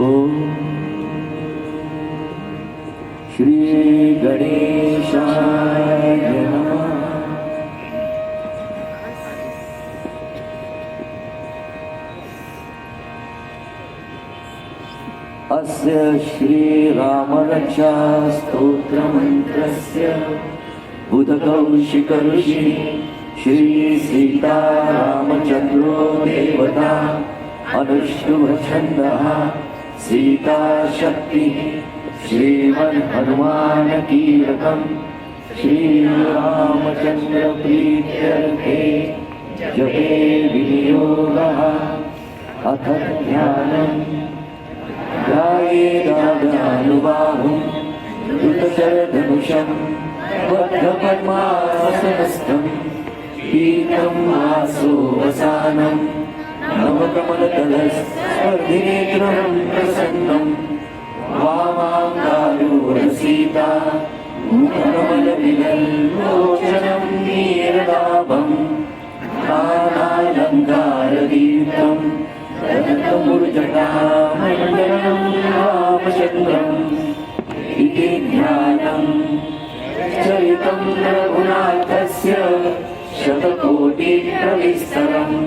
ओम श्री गणेशाय नमः। अस्य श्रीरामरक्षा स्तोत्रमन्त्रस्य बुधकौशिकऋषि श्री सीतारामचन्द्रो देवता अनुष्टुभछन्दः सीताशक्तिः श्रीमन्हनुमानकीलकम् श्रीरामचन्द्रप्रीत्यर्थे जपे विनियोगः। अथ ध्यानम् ध्यायेदानुबाहुं धृतशरधनुषं बद्धपद्मासनस्थं पीतं वासोवसानं नवकमलदलस्पर्धिनेत्रं प्रसन्नं वामाङ्गारूढसीता मुखकमलविलल्लोचनं नीरदाभं कालालङ्कारदीप्तं रजतमुर्जटामण्डलं रामचन्द्रम् इति ध्यानम्। चरितं रघुनाथस्य शतकोटिप्रविस्तरम्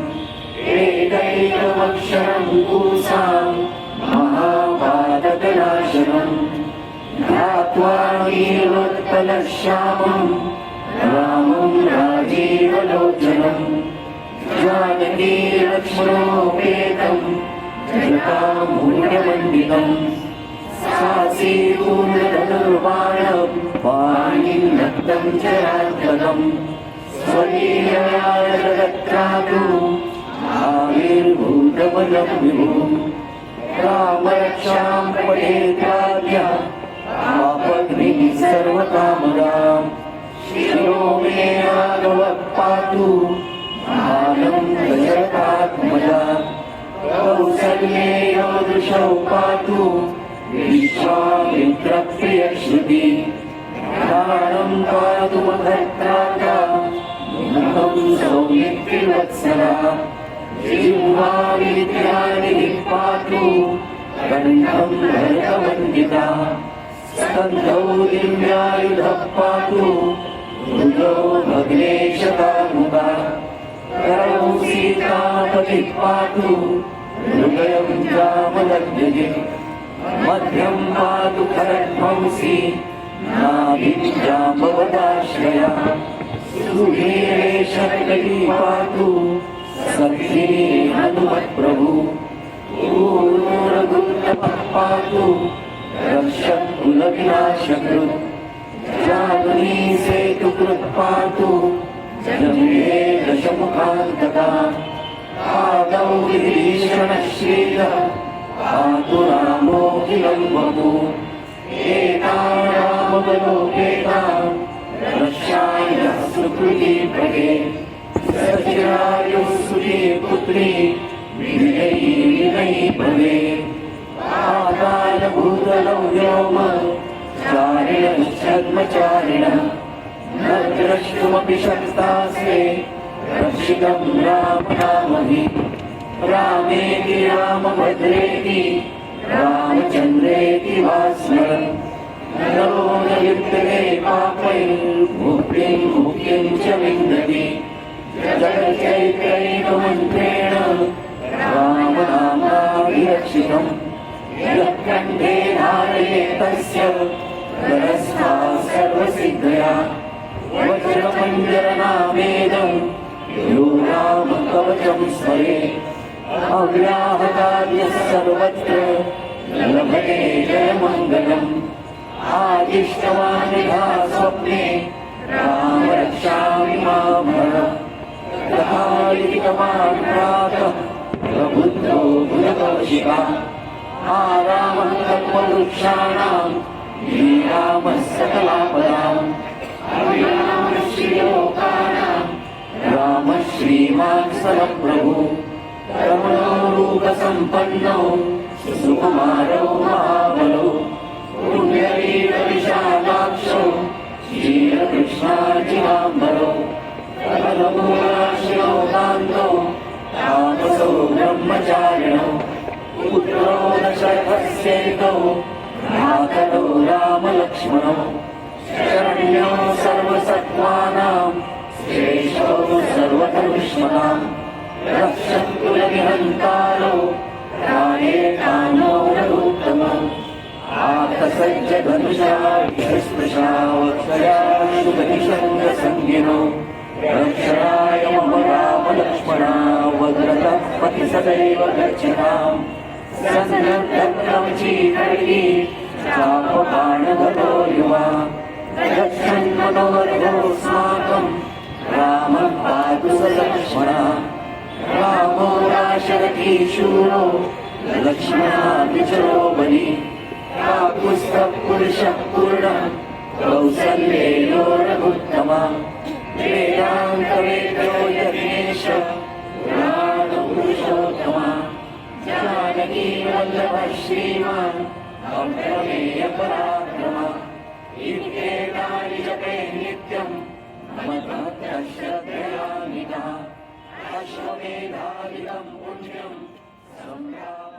एकैकमक्षरं पूसां महापातकनाशनम् ध्यात्वा नीलोत्पलश्यामं रामं राजीवलोचनम् जानकी लक्ष्मणोपेतं जटामूलमण्डितं सासीपूर्णधनुर्बाणं पाणिनक्तं चरात्मकं स्वलीलया जगत्त्रातु आविर्भूतबलं विभुं रामरक्षां पठेद्राज्ञ आपद्भिः सर्वकामदां शिरो मे राघवः पातु आनं दशरथात्मजा कौसल्येयो दृशौ पातु विश्वामित्रप्रियश्रुति प्राणं पातु महत्त्राता मुखं सौमित्रिवत्सला जिह्वा विद्यानिधिः पातु कण्ठं भरतवन्दिता स्कन्धौ दिव्यायुधः पातु भुजौ भग्नेशकामुका करौ सीतापतिः पातु हृदयं जामदग्निः मध्यं पातु खरध्वंसी नाभिं जाम्बवदाश्रया सुधीरे शक्तिः पातु सखिनी हनुमत्प्रभु पूर्णो रघुत्तमः पातु रक्षकुलविनाशकृत् जागनी सेतुकृत् पातु जम्बे दशमुखान्तका आदौ विभीषणश्रीलः पातु रामोऽखिलं वपु एता रामबलोपेता रक्षायः सुकृतिपटे सचिरायुः सुधीपुत्री विनयी भवेत् आकालभूतलौ व्योम चारिणश्चर्मचारिणः न द्रष्टुमपि शक्तास्ते रक्षितं रामनामहि रामेति रामभद्रेति रामचन्द्रेति वा स्मरन् नरो न लिप्यते पापैर्मुक्तिं च विन्दति जगच्चैकैकमन्त्रेण रामनामाभिरक्षितम् यः कण्ठे धारयेत् तस्य गरस्था सर्वसिद्धया वज्रपञ्जरनामेदं यो रामकवचं स्मरेत् अव्याहताद्यः सर्वत्र लभते जयमङ्गलम् आदिष्टवान् यथा स्वप्ने रामरक्षामि मामः तथालिखितवान् प्रातः प्रबुद्धो बुधकौशिका आरामः कल्पवृक्षाणां श्रीरामः सकलापदाम् अभिरामः श्रीलोकानां रामः श्रीमान् सरप्रभु रमणो रूपसम्पन्नो सुकुमारो महाबलो पुण्यवीरविशालाक्षो श्रीकृष्णाजिनाम्बरो परमूलाशिरोकान्तो तापसो ब्रह्मचारिणो पुत्रो दशरथः सेतो भ्रातरो रामलक्ष्मणौ शरण्यो सर्वसत्त्वानां श्रेष्ठो सर्वधर्मष्मणां रक्षन्तु यदिहन्तारो प्राणेतानो रघुत्तमो आतसज्जधनुषा स्पृशा वक्षया शुभनिषङ्गसंज्ञिनो रक्षणाय मम रामलक्ष्मणा वज्रतः पति सदैव गच्छताम् सन्नद्धप्रवचीकरी चापबाणधरो युवा रक्षन्मनोरथोऽस्माकम् रामः पातु स लक्ष्मणः रामो दाशरथी शूरो लक्ष्मणाभिचरो बली काकुत्स्थः पुरुषः पूर्णः कौसल्येयो रघुत्तमः वेदान्तवेद्यो यज्ञेश पुराणपुरुषोत्तमः जानकी वल्लभः श्रीमान् अप्रमेयपराक्रमः इत्येतानि जपे नित्यम् मद्भक्तः श्रद्धयान्वितः अश्वमेधादिकं पुण्यं सम्प्राप्य